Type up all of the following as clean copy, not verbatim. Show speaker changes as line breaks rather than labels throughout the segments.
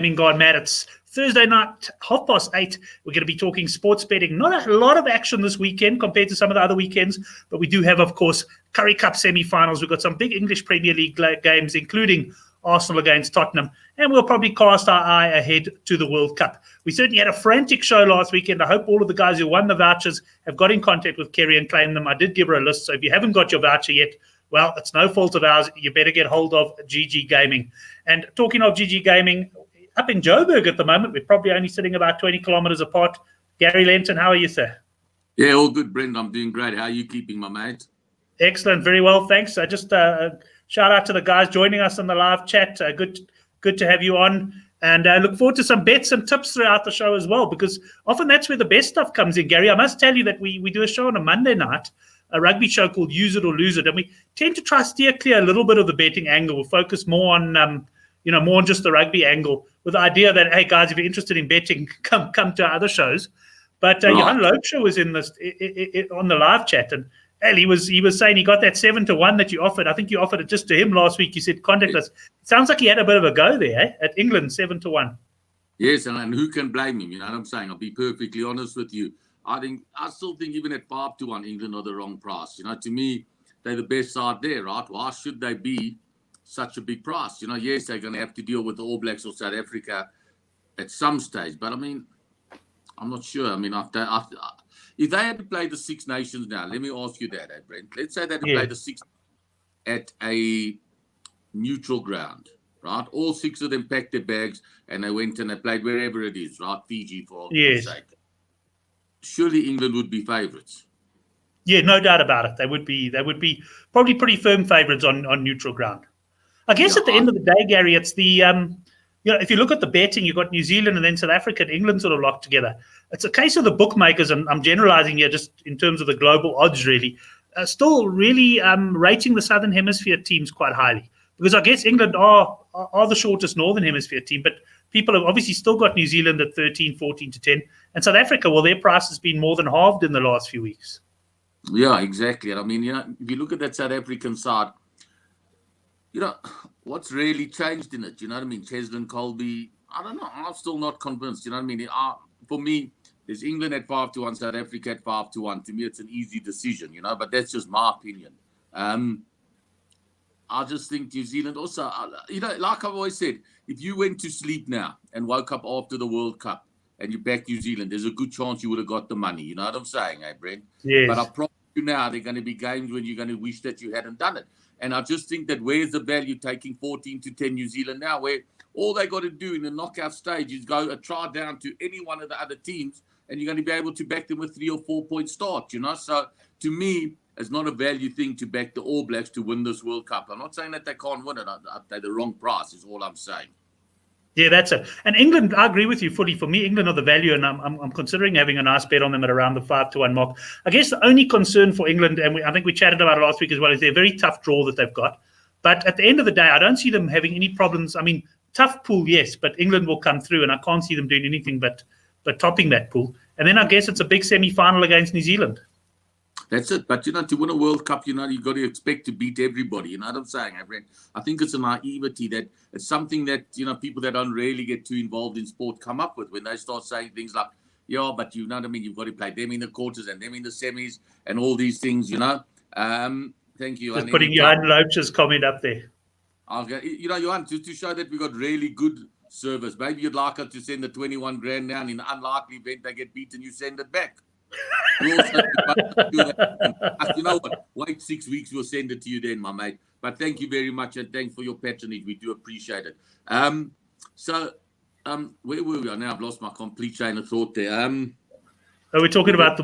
Gone Mad. It's Thursday night, 8:30. We're going to be talking sports betting. Not a lot of action this weekend compared to some of the other weekends, but we do have, of course, Currie Cup semi-finals. We've got some big English Premier League games, including Arsenal against Tottenham, and we'll probably cast our eye ahead to the World Cup. We certainly had a frantic show last weekend. I hope all of the guys who won the vouchers have got in contact with Kerry and claimed them. I did give her a list, so if you haven't got your voucher yet, well, it's no fault of ours. You better get hold of GGGaming. And talking of GGGaming, up in Joburg at the moment, we're probably only sitting about 20 kilometers apart. Gary Lentin, how are you, sir?
Yeah, all good, Brent. I'm doing great. How are you keeping, my mate?
Excellent. Very well, thanks. Just shout out to the guys joining us in the live chat. Good to have you on. And look forward to some bets and tips throughout the show as well, because often that's where the best stuff comes in, Gary. I must tell you that we do a show on a Monday night, a rugby show called Use It or Lose It, and we tend to try steer clear a little bit of the betting angle. We'll focus more on more on just the rugby angle, with the idea that, hey guys, if you're interested in betting, come to our other shows. But Johan Loubser was in this on the live chat, and he was saying he got that 7-1 that you offered. I think you offered it just to him last week. You said contact us. It sounds like he had a bit of a go there, at England 7-1.
Yes, and who can blame him? You know what I'm saying? I'll be perfectly honest with you. I still think even at 5-1, England are the wrong price. You know, to me, they're the best side there, right? Why should they be such a big price? You know, yes, they're going to have to deal with the All Blacks or South Africa at some stage, but I mean, I'm not sure. I mean, after if they had to play the Six Nations now, let me ask you that, Brent. Let's say they had to play the Six at a neutral ground, right? All six of them packed their bags and they went and they played wherever it is, right? Fiji, for argument's sake. Surely England would be favourites.
Yeah, no doubt about it. They would be probably pretty firm favourites on neutral ground. I guess at the end of the day, Gary, it's the if you look at the betting, you've got New Zealand and then South Africa and England sort of locked together. It's a case of the bookmakers, and I'm generalising here just in terms of the global odds, really, still really rating the Southern Hemisphere teams quite highly, because I guess England are the shortest Northern Hemisphere team, but people have obviously still got New Zealand at 13, 14-10, and South Africa, well, their price has been more than halved in the last few weeks.
Yeah, exactly. I mean, if you look at that South African side, what's really changed in it? You know what I mean? Cheslin, Colby, I don't know. I'm still not convinced. You know what I mean? For me, there's England at 5-1, South Africa at 5-1. To me, it's an easy decision, but that's just my opinion. I just think New Zealand also, like I've always said, if you went to sleep now and woke up after the World Cup and you backed New Zealand, there's a good chance you would have got the money. You know what I'm saying, Brent?
Yes.
But I promise you now, there are going to be games when you're going to wish that you hadn't done it. And I just think that where's the value taking 14-10 New Zealand now, where all they got to do in the knockout stage is go a try down to any one of the other teams, and you're going to be able to back them with 3 or 4 point start, So to me, it's not a value thing to back the All Blacks to win this World Cup. I'm not saying that they can't win it. They're the wrong price is all I'm saying.
Yeah, that's it. And England, I agree with you fully. For me, England are the value, and I'm considering having a nice bet on them at around the 5-1 mark. I guess the only concern for England, and I think we chatted about it last week as well, is their very tough draw that they've got. But at the end of the day, I don't see them having any problems. I mean, tough pool, yes, but England will come through, and I can't see them doing anything but topping that pool. And then I guess it's a big semi-final against New Zealand.
That's it. But, to win a World Cup, you've got to expect to beat everybody. You know what I'm saying, Brent? I think it's a naivety that it's something that, people that don't really get too involved in sport come up with when they start saying things like, yeah, but you know what I mean? You've got to play them in the quarters and them in the semis and all these things, Thank you.
Just putting Johan Loubser's comment up there.
Johan, to show that we got really good service, maybe you'd like us to send the 21 grand down. In the unlikely event they get beaten, you send it back. You know what? Wait 6 weeks, we'll send it to you then, my mate. But thank you very much, and thanks for your patronage. We do appreciate it. Where were we? Now I've lost my complete chain of thought there.
Are we talking about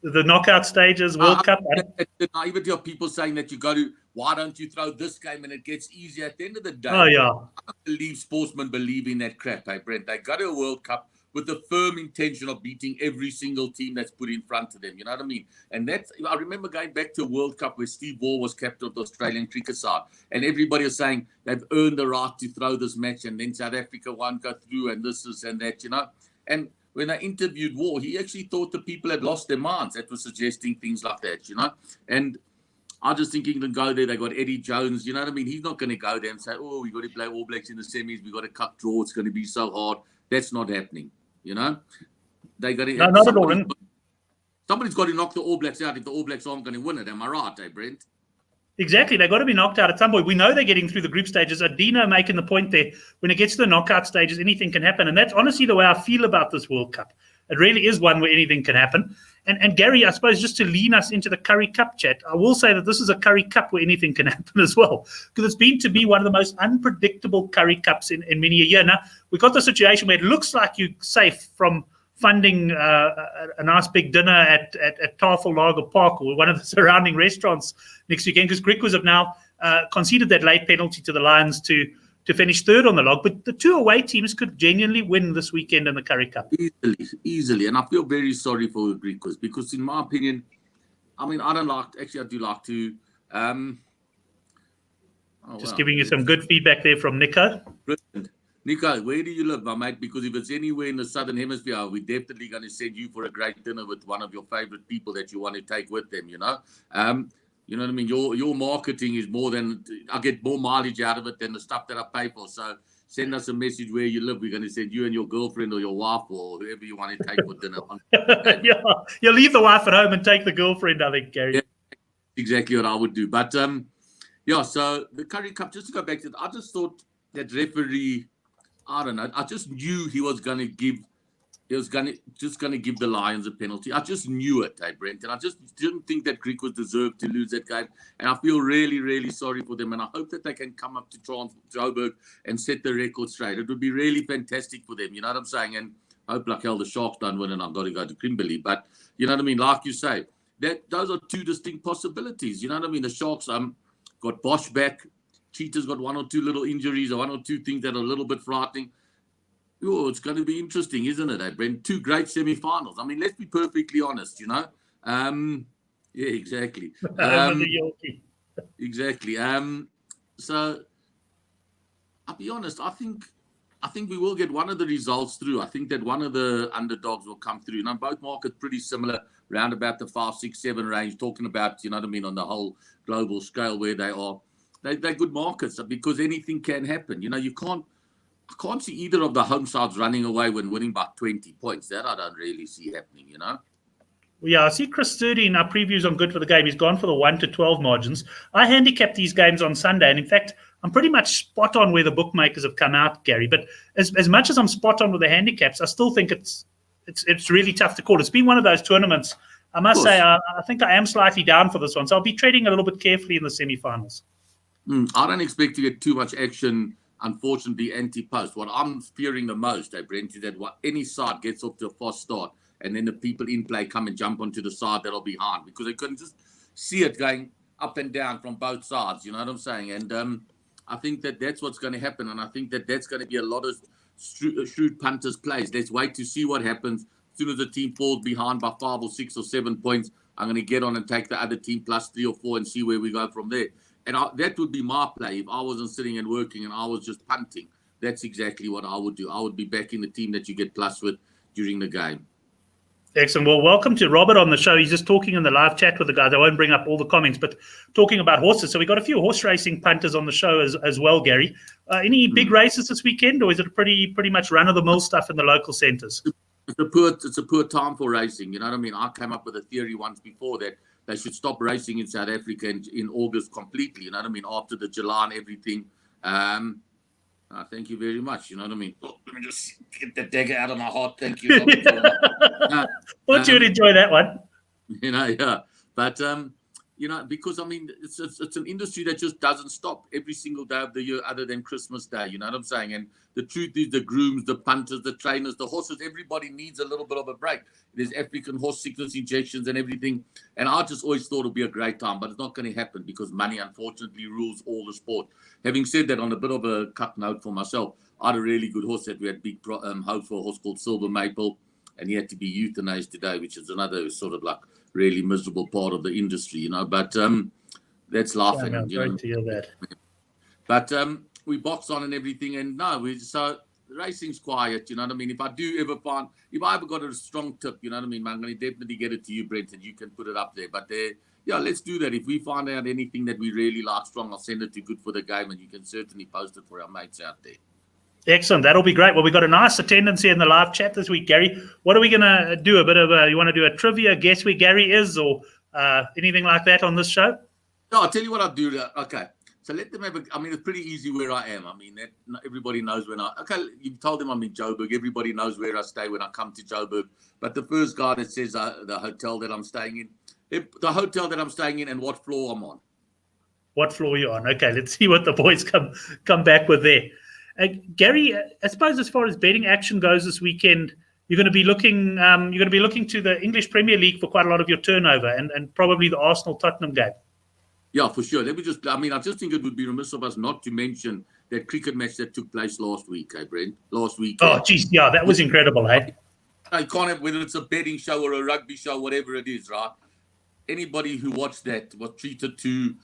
the knockout stages, World Cup?
The naivety of people saying that why don't you throw this game and it gets easier at the end of the day?
Oh, yeah.
I don't believe sportsmen believe in that crap, Brent. They go to a World Cup with the firm intention of beating every single team that's put in front of them. You know what I mean? And I remember going back to a World Cup where Steve Waugh was captain of the Australian cricket side, and everybody was saying they've earned the right to throw this match, and then South Africa won't go through, and this and that, And when I interviewed Waugh, he actually thought the people had lost their minds that were suggesting things like that, And I just think England go there. They got Eddie Jones. You know what I mean? He's not going to go there and say, "Oh, we got to play All Blacks in the semis. We got to cut draw. It's going to be so hard." That's not happening. You know, they got to.
No, not at all.
Somebody's got to knock the All Blacks out if the All Blacks aren't going to win it. Am I right, Brent?
Exactly. They've got to be knocked out at some point. We know they're getting through the group stages. Adino making the point there. When it gets to the knockout stages, anything can happen. And that's honestly the way I feel about this World Cup. It really is one where anything can happen. And Gary, I suppose just to lean us into the Curry Cup chat, I will say that this is a Curry Cup where anything can happen as well, because it's been to be one of the most unpredictable Curry Cups in many a year. Now, we've got the situation where it looks like you're safe from funding a nice big dinner at Tafellager Park or one of the surrounding restaurants next weekend, because Griquas have now conceded that late penalty to the Lions to finish third on the log. But the two away teams could genuinely win this weekend in the Curry Cup.
Easily. And I feel very sorry for the Griquas because, in my opinion, I mean, I do like to.
Giving you some good feedback there from Nico.
Brilliant. Nico, where do you live, my mate? Because if it's anywhere in the Southern Hemisphere, we're definitely going to send you for a great dinner with one of your favorite people that you want to take with them, you know? You know what I mean? Your marketing is more than... I get more mileage out of it than the stuff that I pay for. So send us a message where you live. We're going to send you and your girlfriend or your wife or whoever you want to take for dinner.
Yeah, you'll leave the wife at home and take the girlfriend, I think, Gary.
Yeah, exactly what I would do. But, yeah, so the Curry Cup, just to go back to it, I just thought that referee... I don't know. I just knew he was going to give the Lions a penalty. I just knew it, Brent. And I just didn't think that Griquas deserved to lose that game. And I feel really, really sorry for them. And I hope that they can come up to Joburg and set the record straight. It would be really fantastic for them. You know what I'm saying? And I hope like hell the Sharks don't win and I've got to go to Kimberley. But you know what I mean? Like you say, those are two distinct possibilities. You know what I mean? The Sharks got Bosch back. Cheetah's got one or two little injuries or one or two things that are a little bit frightening. Oh, it's going to be interesting, isn't it, Brent? Two great semi-finals. I mean, let's be perfectly honest, you know. Yeah, exactly. Exactly. So, I'll be honest. I think we will get one of the results through. I think that one of the underdogs will come through. Now, both markets pretty similar, round about the 5, 6, 7 range. Talking about, you know what I mean, on the whole global scale where they are. They're good markets because anything can happen. You know, I can't see either of the home sides running away when winning by 20 points. That I don't really see happening, you know.
Well, yeah, I see Chris Sturdy in our previews on Good for the Game. He's gone for the 1 to 12 margins. I handicapped these games on Sunday, and in fact, I'm pretty much spot on where the bookmakers have come out, Gary. But as much as I'm spot on with the handicaps, I still think it's really tough to call. It's been one of those tournaments. I must say, I think I am slightly down for this one, so I'll be trading a little bit carefully in the semi-finals.
I don't expect to get too much action, unfortunately, anti-post. What I'm fearing the most, Brent, is that any side gets off to a fast start and then the people in play come and jump onto the side that are behind because they couldn't just see it going up and down from both sides. You know what I'm saying? And I think that that's what's going to happen. And I think that that's going to be a lot of shrewd punters' plays. Let's wait to see what happens. As soon as the team falls behind by 5 or 6 or 7 points, I'm going to get on and take the other team plus 3 or 4 and see where we go from there. And that would be my play if I wasn't sitting and working and I was just punting. That's exactly what I would do. I would be backing the team that you get plus with during the game.
Excellent. Well, welcome to Robert on the show. He's just talking in the live chat with the guys. I won't bring up all the comments, but talking about horses. So we got a few horse racing punters on the show as well, Gary. Any big races this weekend, or is it pretty much run-of-the-mill stuff in the local centres?
It's a poor time for racing. You know what I mean? I came up with a theory once before that they should stop racing in South Africa in August completely. You know what I mean? After the July and everything. Thank you very much. You know what I mean? Oh, let me just get the dagger out of my heart. Thank you.
Thought you would enjoy that one.
You know, yeah. But, you know, because, I mean, it's an industry that just doesn't stop every single day of the year other than Christmas Day. You know what I'm saying? And the truth is the grooms, the punters, the trainers, the horses, everybody needs a little bit of a break. There's African horse sickness injections and everything. And I just always thought it would be a great time, but it's not going to happen because money, unfortunately, rules all the sport. Having said that, on a bit of a cut note for myself, I had a really good horse that we had big hopes for, a horse called Silver Maple, and he had to be euthanized today, which is another sort of like really miserable part of the industry, you know. But that's laughing.
Yeah,
you know.
Great to hear that.
But we box on and everything, and so racing's quiet, you know what I mean? If I ever got a strong tip, you know what I mean, I'm going to definitely get it to you, Brent, and you can put it up there. But yeah, let's do that. If we find out anything that we really like strong, I'll send it to Good for the Game, and you can certainly post it for our mates out there.
Excellent. That'll be great. Well, we've got a nice attendance here in the live chat this week, Gary. What are we going to do? You want to do a trivia, guess where Gary is, or anything like that on this show?
No, I'll tell you what I'll do. Okay. So let them have it's pretty easy where I am. Everybody knows you've told them I'm in Joburg. Everybody knows where I stay when I come to Joburg. But the first guy that says the hotel that I'm staying in, and what floor I'm on.
What floor you're on? Okay, let's see what the boys come back with there. Gary, I suppose as far as betting action goes this weekend, you're going to be looking. To the English Premier League for quite a lot of your turnover, and probably the Arsenal-Tottenham game.
Yeah, for sure. I just think it would be remiss of us not to mention that cricket match that took place last week, Brent? Last week.
Oh, geez, yeah, that was incredible, hey?
I can't have, whether it's a betting show or a rugby show, whatever it is, right? Anybody who watched that was treated to...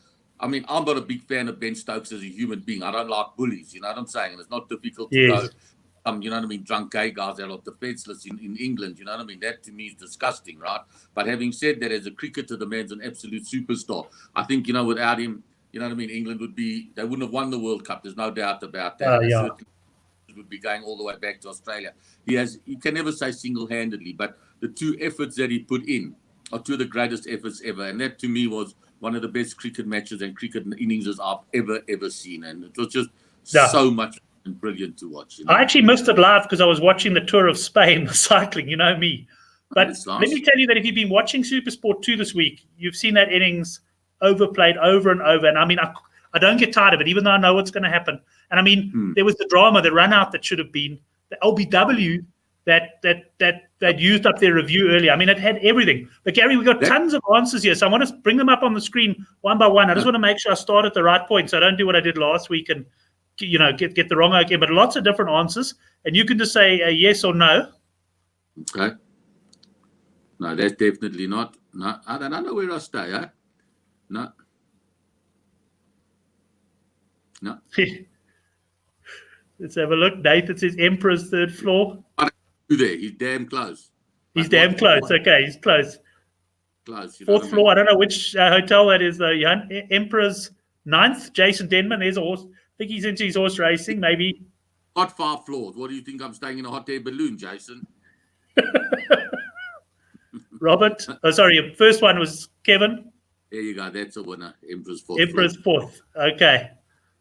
I'm not a big fan of Ben Stokes as a human being. I don't like bullies, you know what I'm saying? And it's not difficult to go... you know what I mean, drunk gay guys out of defenseless in England, you know what I mean? That to me is disgusting, right? But having said that, as a cricketer, the man's an absolute superstar. I think, without him, you know what I mean, England they wouldn't have won the World Cup. There's no doubt about that. Certainly would be going all the way back to Australia. You can never say single-handedly, but the two efforts that he put in are two of the greatest efforts ever. And that to me was one of the best cricket matches and cricket innings I've ever seen. And it was just so much and brilliant to watch.
I actually missed it live because I was watching the Tour of Spain, the cycling, you know me. But nice. Let me tell you that if you've been watching SuperSport 2 this week, you've seen that innings overplayed over and over. And I don't get tired of it, even though I know what's going to happen. And there was the drama, the run out that should have been, the LBW that used up their review earlier. It had everything. But Gary, we've got tons of answers here. So I want to bring them up on the screen one by one. I just want to make sure I start at the right point so I don't do what I did last week and get the wrong again, but lots of different answers, and you can just say yes or no.
Okay. No, that's definitely not. No, I don't know where I stay, eh? No.
Let's have a look. Nathan says Emperor's third floor.
I don't know there. He's damn close.
He's damn close. Okay, he's close.
Close.
Fourth floor. I don't know which hotel that is, though, Jan. Emperor's ninth. Jason Denman. There's a horse. I think he's into his horse racing, maybe.
Got 5 floors. What do you think I'm staying in a hot air balloon, Jason?
Robert. Oh, sorry. First one was Kevin.
There you go. That's a winner. Emperor's fourth.
Emperor's fourth. Okay.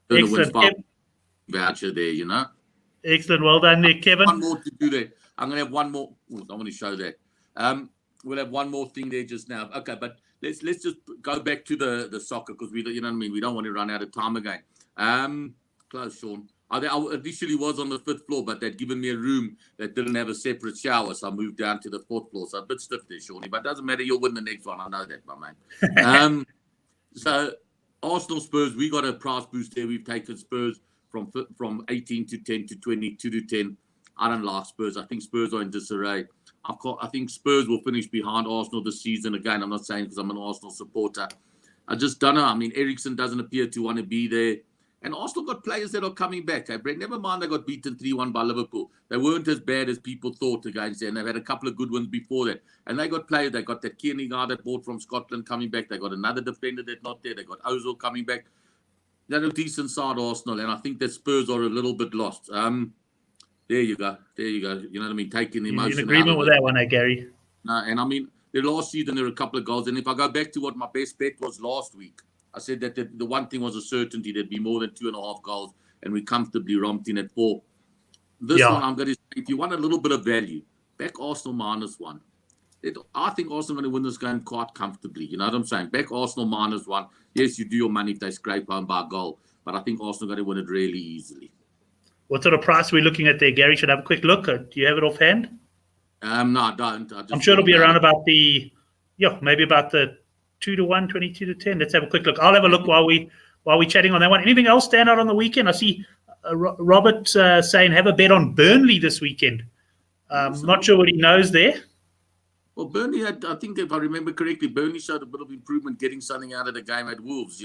Excellent.
Voucher there,
Excellent. Well done there, Kevin.
One more to do there. I'm going to have one more. I want to show that. We'll have one more thing there just now. Okay, but let's just go back to the soccer because we don't want to run out of time again. Close, Sean. I initially was on the 5th floor, but they'd given me a room that didn't have a separate shower, so I moved down to the 4th floor. So a bit stiff there, Shawnee, but it doesn't matter. You'll win the next one. I know that, my man. So Arsenal Spurs, we got a price boost there. We've taken Spurs from 18 to 10 to 22 to 10. I don't like Spurs. I think Spurs are in disarray. I think Spurs will finish behind Arsenal this season. Again, I'm not saying because I'm an Arsenal supporter. I just don't know. Eriksen doesn't appear to want to be there. And Arsenal got players that are coming back. Brent, never mind they got beaten 3-1 by Liverpool. They weren't as bad as people thought against them. They've had a couple of good ones before that. And they got players. They got that Kearney guy that bought from Scotland coming back. They got another defender that's not there. They got Ozil coming back. They're a decent side, Arsenal. And I think that Spurs are a little bit lost. There you go. You know what I mean? Taking the emotion.
In agreement with that one, Gary.
And the last season there were a couple of goals. And if I go back to what my best bet was last week, I said that the one thing was a certainty there'd be more than 2.5 goals, and we comfortably romped in at 4. This one, I'm going to say, if you want a little bit of value, back Arsenal -1. I think Arsenal are going to win this game quite comfortably. You know what I'm saying? Back Arsenal -1. Yes, you do your money if they scrape home by a goal, but I think Arsenal are going to win it really easily. What
sort of price are we looking at there, Gary? Should I have a quick look? Do you have it offhand?
No, I don't.
I'm sure it'll be around about maybe about the 2-1, 22-10. Let's have a quick look. I'll have a look while we're chatting on that one. Anything else stand out on the weekend? I see Robert saying have a bet on Burnley this weekend. Not sure what he knows there.
Well, Burnley had, I think if I remember correctly, Burnley showed a bit of improvement getting something out of the game at Wolves,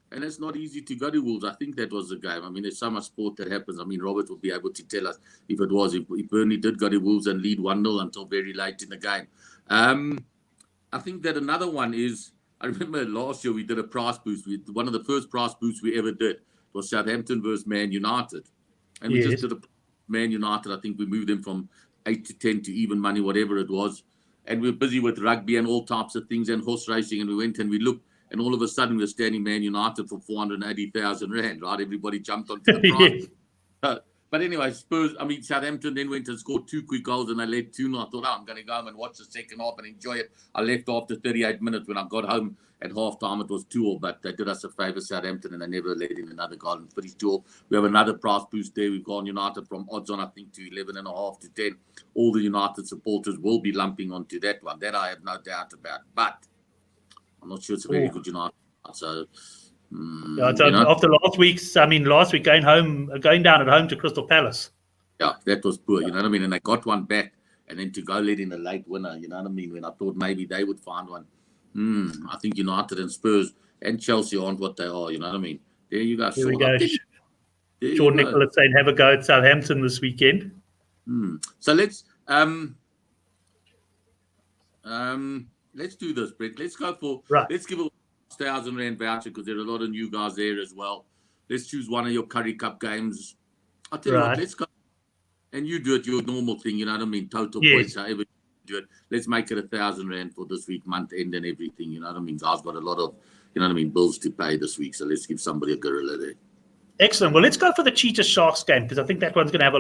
and it's not easy to go to Wolves. I think that was the game. There's so much sport that happens. Robert will be able to tell us if Burnley did go to Wolves and lead 1-0 until very late in the game. I think that another one is, I remember last year we did a price boost. One of the first price boosts we ever did was Southampton versus Man United. And we just did a Man United. I think we moved them from 8 to 10 to even money, whatever it was. And we were busy with rugby and all types of things and horse racing. And we went and we looked, and all of a sudden we were standing Man United for 480,000 rand, right? Everybody jumped onto the price. But anyway, Southampton then went and scored 2 quick goals and they led 2-0. I thought, I'm going to go home and watch the second half and enjoy it. I left after 38 minutes. When I got home at half-time, it was 2-2, but they did us a favour, Southampton, and they never let in another goal and finished 2-2. We have another price boost there. We've gone United from odds on, I think, to 11.5 to 10. All the United supporters will be lumping onto that one. That I have no doubt about. But I'm not sure it's a very good United. So...
after last week going down at home to Crystal Palace.
Yeah, that was poor, you know what I mean? And they got one back, and then to go let in a late winner, you know what I mean? When I thought maybe they would find one. I think United and Spurs and Chelsea aren't what they are, you know what I mean? There you go.
There we go. Sean Nicholas saying have a go at Southampton this weekend.
So let's do this, Brent. Let's go for let's give a 1,000 Rand voucher because there are a lot of new guys there as well. Let's choose one of your Curry Cup games. I'll tell you what, let's go. And you do it your normal thing, you know what I mean? Total points, however you do it. Let's make it 1,000 Rand for this week, month end and everything, you know what I mean? Guys got a lot of, you know what I mean, bills to pay this week. So let's give somebody a gorilla there. Excellent.
Well, let's go for the Cheetah Sharks game because I think that one's going to have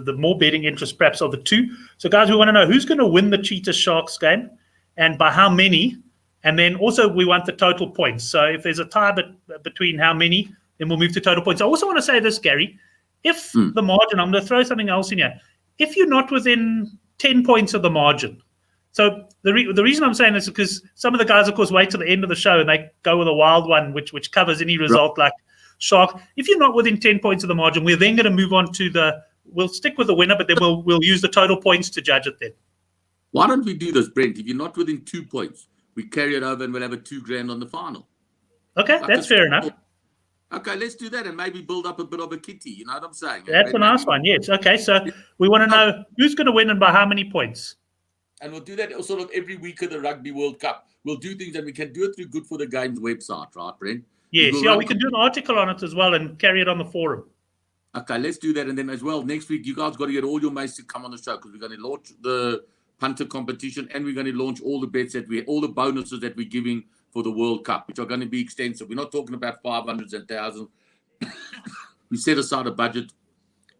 the more betting interest perhaps of the two. So, guys, we want to know who's going to win the Cheetah Sharks game and by how many. And then also we want the total points. So if there's a tie between how many, then we'll move to total points. I also want to say this, Gary. If the margin, I'm going to throw something else in here. If you're not within 10 points of the margin, so the reason I'm saying this is because some of the guys, of course, wait till the end of the show and they go with a wild one, which covers any result like Shark. If you're not within 10 points of the margin, we're then going to move on to we'll stick with the winner, but then we'll use the total points to judge it then.
Why don't we do this, Brent? If you're not within 2 points, we carry it over and we'll have a 2 grand on the final.
Okay, that's fair enough.
Okay, let's do that and maybe build up a bit of a kitty. You know what I'm saying?
That's a nice one, yes. Okay, so we want to know who's going to win and by how many points.
And we'll do that sort of every week of the Rugby World Cup. We'll do things and we can do it through Good for the Games website, right, Brent?
Yes, we can do an article on it as well and carry it on the forum.
Okay, let's do that. And then as well, next week, you guys got to get all your mates to come on the show because we're going to launch the punter competition and we're going to launch all the bets all the bonuses that we're giving for the World Cup, which are going to be extensive. We're not talking about 500s and thousands. We set aside a budget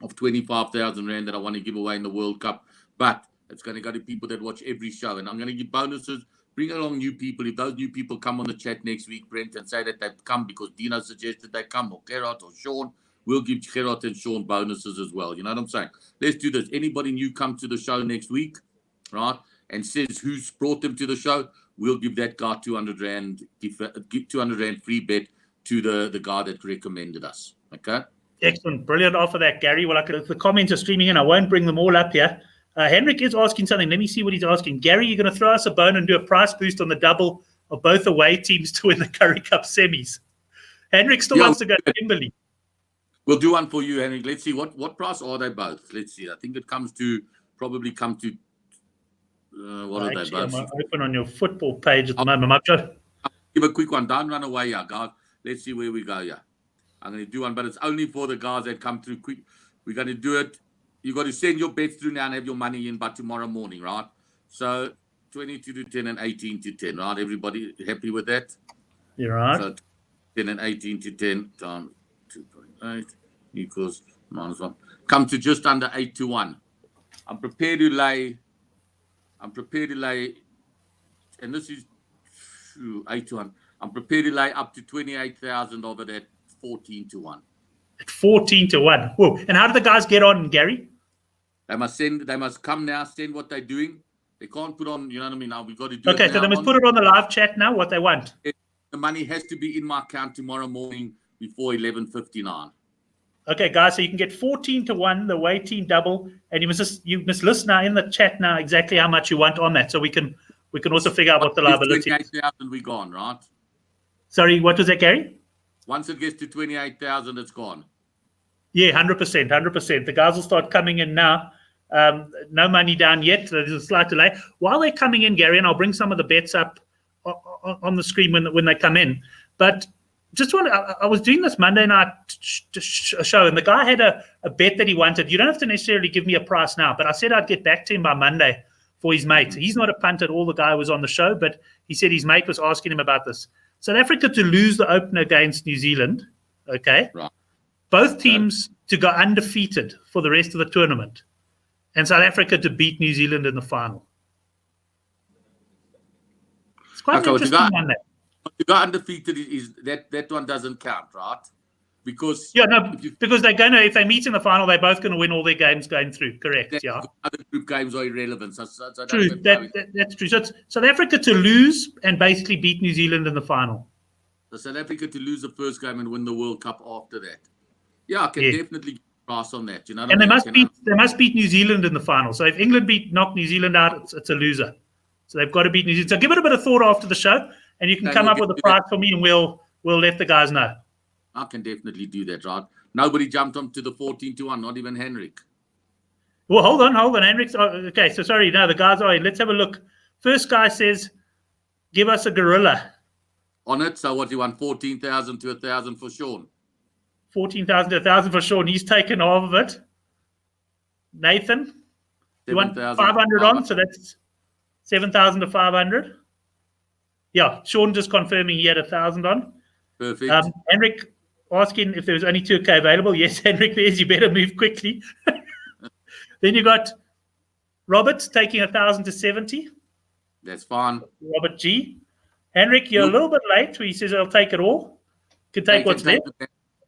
of 25,000 Rand that I want to give away in the World Cup, but it's going to go to people that watch every show. And I'm going to give bonuses, bring along new people. If those new people come on the chat next week, Brent, and say that they've come because Dino suggested they come, or Gerard or Sean, we'll give Gerard and Sean bonuses as well. You know what I'm saying? Let's do this. Anybody new come to the show next week, right, and says who's brought them to the show, we'll give that guy 200 Rand, give 200 Rand free bet to the guy that recommended us. Okay?
Excellent. Brilliant offer that, Gary. Well, the comments are streaming in. I won't bring them all up here. Henrik is asking something. Let me see what he's asking. Gary, you're going to throw us a bone and do a price boost on the double of both away teams to win the Curry Cup semis. Henrik still wants to go to Kimberley.
We'll do one for you, Henrik. Let's see. What price are they both? Let's see. I think it probably come to what are they both?
I'm open on your football page at the moment. I'll
give a quick one. Don't run away, guys. Let's see where we go. I'm going to do one, but it's only for the guys that come through quick. We're going to do it. You got to send your bets through now and have your money in by tomorrow morning, right? So 22 to 10 and 18 to 10, right? Everybody happy with that?
You're right.
So 10 and 18 to 10 times 2.8 equals -1. Come to just under 8 to 1. I'm prepared to lay, and this is 8 to 1. I'm prepared to lay up to 28,000 of it at 14 to 1.
At 14 to 1. Whoa. And how do the guys get on, Gary?
They must come now, send what they're doing. They can't put on, you know what I mean? Now we've got to do it.
Okay, so they must put it on the live chat now, what they want.
The money has to be in my account tomorrow morning before 11:59.
Okay, guys, so you can get 14 to 1, the away team double, and you must list now in the chat now exactly how much you want on that, so we can also figure out what the liability is.
28,000 we gone, right?
Sorry, what was that, Gary?
Once it gets to 28,000, it's gone.
Yeah, 100%. The guys will start coming in now. No money down yet. There's a slight delay. While they're coming in, Gary, and I'll bring some of the bets up on the screen when they come in. But just I was doing this Monday night show, and the guy had a bet that he wanted. You don't have to necessarily give me a price now, but I said I'd get back to him by Monday for his mate. He's not a punter at all, the guy who was on the show, but he said his mate was asking him about this. South Africa to lose the opener against New Zealand, okay?
Right.
Both teams to go undefeated for the rest of the tournament, and South Africa to beat New Zealand in the final. It's quite an interesting one there.
You got undefeated, is that one doesn't count, right? Because
because they're going to, if they meet in the final, they're both going to win all their games going through. Correct. Yeah.
Other group games are irrelevant. So
true. That's true. So it's South Africa to lose and basically beat New Zealand in the final.
So South Africa to lose the first game and win the World Cup after that. Yeah, I can definitely get a price on that. You know,
and they must beat New Zealand in the final. So if England knock New Zealand out, it's a loser. So they've got to beat New Zealand. So give it a bit of thought after the show, and you can come up with a price for me, and we'll let the guys know.
I can definitely do that, right? Nobody jumped onto the 14-1, not even Henrik.
Well, hold on. Henrik's okay. So sorry, no, the guys are in. Let's have a look. First guy says, "Give us a gorilla."
On it. So what do you want? 14,000 to 1,000 for Sean.
14,000 to 1,000 for Sean. He's taken half of it. Nathan, you want 500 on? So that's 7,000 to 500. Yeah, Sean just confirming he had 1,000 on.
Perfect.
Henrik asking if there was only 2K available. Yes, Henrik, there's. You better move quickly. Then you got Robert taking 1,000 to 70.
That's fine.
Robert G. Henrik, you're a little bit late. He says I'll take it all. You can take what's left.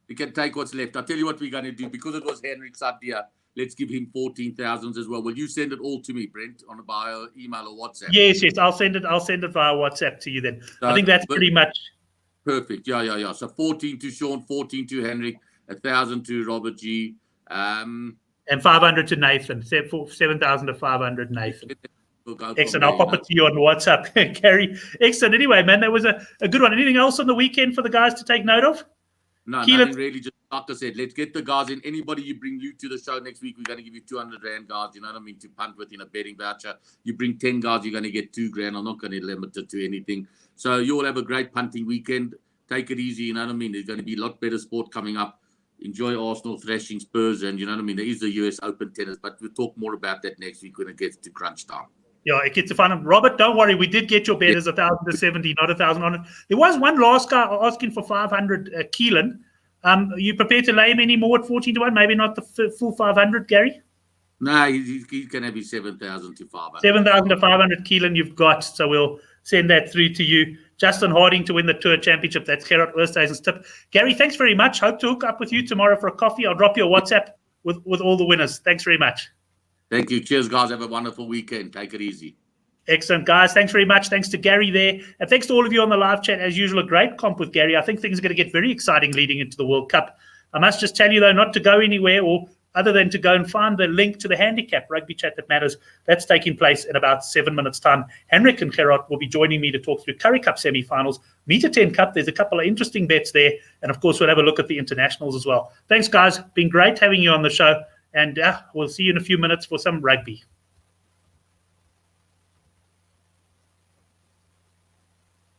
We can take what's left. I'll tell you what we're going to do. Because it was Henrik's idea, let's give him 14,000 as well. Will you send it all to me, Brent, on bio, email, or WhatsApp?
Yes. I'll send it via WhatsApp to you then. So, I think that's pretty much
perfect. Yeah. So 14 to Sean, 14 to Henrik, 1,000 to Robert G.
And 500 to Nathan. 7,000 to 500 Nathan. Excellent. I'll pop it to you on WhatsApp, Gary. Excellent. Anyway, man, that was a good one. Anything else on the weekend for the guys to take note of?
No, nothing really. Just like I said, let's get the guys in. Anybody you bring you to the show next week, we're going to give you 200 Rand, guys. You know what I mean? To punt with in a betting voucher. You bring 10 guys, you're going to get 2 grand. I'm not going to limit it to anything. So you all have a great punting weekend. Take it easy. You know what I mean? There's going to be a lot better sport coming up. Enjoy Arsenal thrashing Spurs, and you know what I mean? There is the US Open tennis, but we'll talk more about that next week when it gets to crunch time.
Yeah, it gets to fun. Robert, don't worry. We did get your bet as 1,000 to 70, not 1,000 on it. There was one last guy asking for 500, Keelan. Are you prepared to lay him any more at 14-1? Maybe not the full 500, Gary?
No, he can have his 7,000 to 500.
7,000 to 500, Keelan, you've got. So we'll send that through to you. Justin Harding to win the Tour Championship. That's Gerard Oosthuizen's tip. Gary, thanks very much. Hope to hook up with you tomorrow for a coffee. I'll drop you a WhatsApp with all the winners. Thanks very much.
Thank you. Cheers, guys. Have a wonderful weekend. Take it easy.
Excellent, guys. Thanks very much. Thanks to Gary there. And thanks to all of you on the live chat. As usual, a great comp with Gary. I think things are going to get very exciting leading into the World Cup. I must just tell you, though, not to go anywhere or other than to go and find the link to the handicap rugby chat that matters. That's taking place in about 7 minutes' time. Henrik and Gerard will be joining me to talk through Currie Cup semi-finals, Meter 10 Cup. There's a couple of interesting bets there. And, of course, we'll have a look at the internationals as well. Thanks, guys. Been great having you on the show. And we'll see you in a few minutes for some rugby.